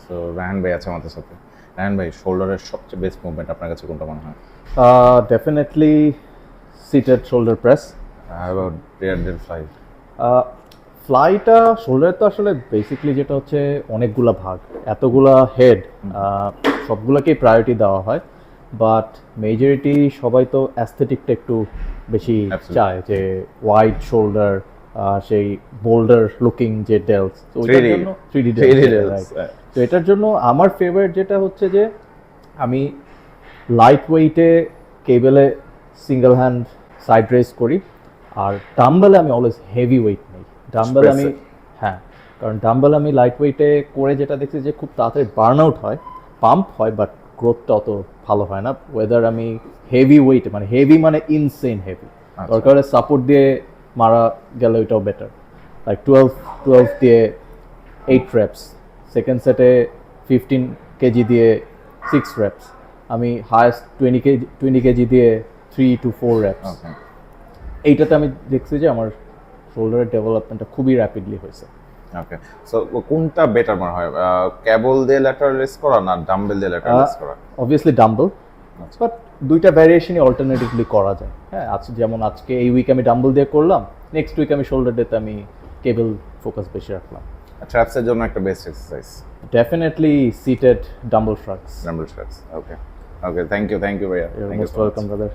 So Raihan ভাই আছে আমাদের সাথে। রায়হান ভাই, শোল্ডারের সবচেয়ে বেস্ট মুভমেন্ট আপনার কাছে কোনটা মনে হয়? Definitely seated shoulder press. About rear delt fly. ফ্লাইটা শোল্ডার তো আসলে বেসিকলি যেটা হচ্ছে অনেকগুলা ভাগ, এতগুলা হেড, সবগুলোকেই প্রায়োরিটি দেওয়া হয়, বাট মেজরিটি সবাই তো অ্যাস্থেটিকটা একটু বেশি Absolutely. চায়, যে ওয়াইড শোল্ডার, সেই বোল্ডার লুকিং যে ডেলস, তো ওইটার 3D জন্য 3D 3D deals, delts, right. তো এটার জন্য আমার ফেভারিট যেটা হচ্ছে যে আমি লাইট ওয়েটে কেবেলে সিঙ্গেল হ্যান্ড সাইড রেস করি, আর ডাম্বেলে আমি অলওয়েজ হেভি ওয়েট নেই। ডাম্বেল আমি, হ্যাঁ, কারণ ডাম্বেল আমি লাইট ওয়েটে করে যেটা দেখছি যে খুব তাড়াতাড়ি বার্ন আউট হয়, পাম্প হয়, বাট গ্রোথটা অত ভালো হয় না। ওয়েদার আমি হেভি ওয়েটে, মানে হেভি মানে ইনসেন হেভি, দরকার হলে সাপোর্ট দিয়ে মারা গেলে ওইটাও বেটার। লাইক 12 দিয়ে 8 রেপস, সেকেন্ড সেটে 15 কেজি দিয়ে 6 রেপস, আমি হায়েস্ট 20 কেজি দিয়ে 3 to 4 রেপস। ওকে এইটাতে আমি দেখছি যে আমার শোল্ডারের ডেভেলপমেন্টটা খুবই র্যাপিডলি হয়েছে। ওকে। সো কোনটা বেটার মনে হয়, কেবল দিয়ে ল্যাটারাল রেস করা না ডাম্বেল দিয়ে ল্যাটারাল রেস করা? অবভিয়াসলি ডাম্বল, আচ্ছা। বাট দুইটা ভ্যারিয়েশনই অল্টারনেটিভলি করা যায়। হ্যাঁ, আজকে যেমন আজকে এই উইক আমি ডাম্বল দিয়ে করলাম, নেক্সট উইক আমি শোল্ডার ডেতে আমি কেবল ফোকাস বেশি রাখলাম। ট্র্যাপসের জন্য একটা best exercise definitely seated dumbbell shrugs. Dumbbell traps. Okay okay, thank you ভাইয়া, You're thank you most so much. welcome, brother.